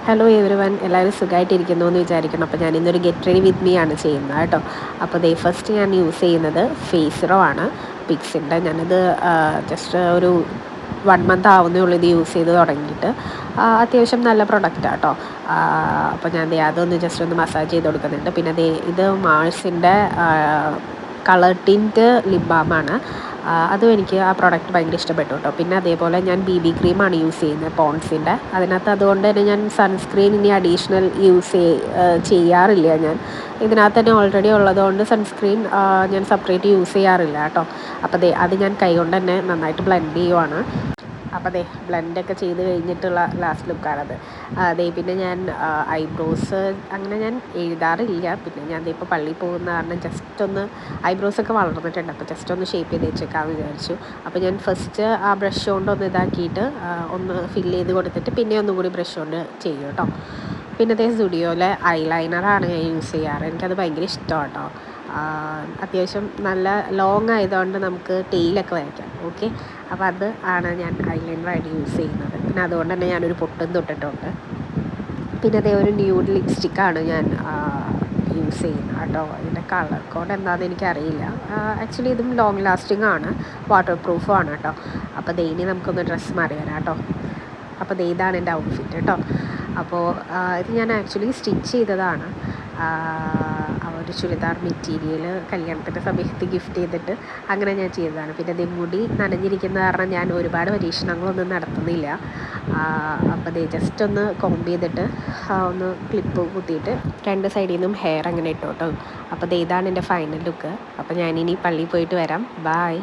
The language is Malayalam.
ഹലോ എവരിവൺ, എല്ലാവരും സുഖമായിട്ടിരിക്കുന്നു എന്ന് വിചാരിക്കണം. അപ്പോൾ ഞാൻ ഇന്നൊരു ഗെറ്റ് റെഡി വിത്ത് മീ ആണ് ചെയ്യുന്നത് കേട്ടോ. അപ്പോൾ ഫസ്റ്റ് ഞാൻ യൂസ് ചെയ്യുന്നത് ഫേസ് ആണ്, പിക്സിൻ്റെ. ഞാനിത് ജസ്റ്റ് ഒരു 1 മന്ത് ആവുന്നേ ഉള്ളൂ ഇത് യൂസ് ചെയ്ത് തുടങ്ങിയിട്ട്. അത്യാവശ്യം നല്ല പ്രൊഡക്റ്റാണ് കേട്ടോ. അപ്പോൾ ഞാൻ അതൊന്ന് ജസ്റ്റ് ഒന്ന് മസാജ് ചെയ്ത് കൊടുക്കുന്നുണ്ട്. പിന്നെ ഇത് മാഴ്സിൻ്റെ കളർ ടിൻറ്റ് ലിപ് ബാമാണ്. അതും എനിക്ക് ആ പ്രോഡക്റ്റ് ഭയങ്കര ഇഷ്ടപ്പെട്ടു കേട്ടോ. പിന്നെ അതേപോലെ ഞാൻ BB ക്രീമാണ് യൂസ് ചെയ്യുന്നത്, പോൺസിൻ്റെ. അതിനകത്ത് അതുകൊണ്ട് തന്നെ ഞാൻ സൺസ്ക്രീൻ ഇനി അഡീഷണൽ ചെയ്യാറില്ല. ഞാൻ ഇതിനകത്ത് തന്നെ ഓൾറെഡി ഉള്ളതുകൊണ്ട് സൺസ്ക്രീൻ ഞാൻ സെപ്പറേറ്റ് യൂസ് ചെയ്യാറില്ല കേട്ടോ. അപ്പോൾ അത് ഞാൻ കൈകൊണ്ട് തന്നെ നന്നായിട്ട് ബ്ലെൻഡ് ചെയ്യുവാണ്. അപ്പോൾ ബ്ലെൻഡൊക്കെ ചെയ്ത് കഴിഞ്ഞിട്ടുള്ള ലാസ്റ്റ് ലുക്കാണത്. പിന്നെ ഞാൻ ഐബ്രോസ് അങ്ങനെ ഞാൻ എഴുതാറില്ല. പിന്നെ ഞാൻ ഇപ്പോൾ പള്ളിയിൽ പോകുന്ന കാരണം ജസ്റ്റ് ഒന്ന് ഐബ്രോസൊക്കെ വളർന്നിട്ടുണ്ട്. അപ്പോൾ ജസ്റ്റ് ഒന്ന് ഷേപ്പ് ചെയ്ത് വെച്ചേക്കാമെന്ന് വിചാരിച്ചു. അപ്പോൾ ഞാൻ ഫസ്റ്റ് ആ ബ്രഷ് കൊണ്ട് ഒന്ന് ഇതാക്കിയിട്ട് ഒന്ന് ഫില്ല് ചെയ്ത് കൊടുത്തിട്ട് പിന്നെ ഒന്നും കൂടി ബ്രഷ് കൊണ്ട് ചെയ്യും കേട്ടോ. പിന്നെ സ്റ്റുഡിയോയിലെ ഐലൈനറാണ് ഞാൻ യൂസ് ചെയ്യാറ്. എനിക്കത് ഭയങ്കര ഇഷ്ടമാണ് കേട്ടോ. അത്യാവശ്യം നല്ല ലോങ് ആയതുകൊണ്ട് നമുക്ക് ടെയിലൊക്കെ വരയ്ക്കാം. ഓക്കെ, അപ്പോൾ അത് ആണ് ഞാൻ ഐലൈനറായിട്ട് യൂസ് ചെയ്യുന്നത്. പിന്നെ അതുകൊണ്ട് തന്നെ ഞാനൊരു പൊട്ടും തൊട്ടിട്ടുണ്ട്. പിന്നെ ഒരു ന്യൂഡ് ലിപ്സ്റ്റിക്കാണ് ഞാൻ യൂസ് ചെയ്യുന്നത് കേട്ടോ. ഇതിൻ്റെ കളർ കോഡ് എന്താണെന്ന് എനിക്കറിയില്ല. ആക്ച്വലി ഇതും ലോങ് ലാസ്റ്റിംഗ് ആണ്, വാട്ടർ പ്രൂഫും ആണ് കേട്ടോ. അപ്പോൾ ഇനി നമുക്കൊന്ന് ഡ്രസ്സ് മാറി വരാം കേട്ടോ. അപ്പോൾ ഇതാണ് എൻ്റെ ഔട്ട്ഫിറ്റ് കേട്ടോ. അപ്പോൾ ഇത് ഞാൻ ആക്ച്വലി സ്റ്റിച്ച് ചെയ്തതാണ്. ഒരു ചുരിദാർ മെറ്റീരിയൽ കല്യാണത്തിൻ്റെ സമയത്ത് ഗിഫ്റ്റ് ചെയ്തിട്ട് അങ്ങനെ ഞാൻ ചെയ്തതാണ്. പിന്നെ മുടി നനഞ്ഞിരിക്കുന്ന കാരണം ഞാൻ ഒരുപാട് പരീക്ഷണങ്ങളൊന്നും നടത്തുന്നില്ല. അപ്പോൾ ജസ്റ്റ് ഒന്ന് കോംബ് ചെയ്തിട്ട് ഒന്ന് ക്ലിപ്പ് കുത്തിയിട്ട് 2 സൈഡിൽ നിന്നും ഹെയർ അങ്ങനെ ഇട്ടു കേട്ടോ. അപ്പോൾ ഇതാണ് എൻ്റെ ഫൈനൽ ലുക്ക്. അപ്പോൾ ഞാനിനി പള്ളിയിൽ പോയിട്ട് വരാം. ബായ്.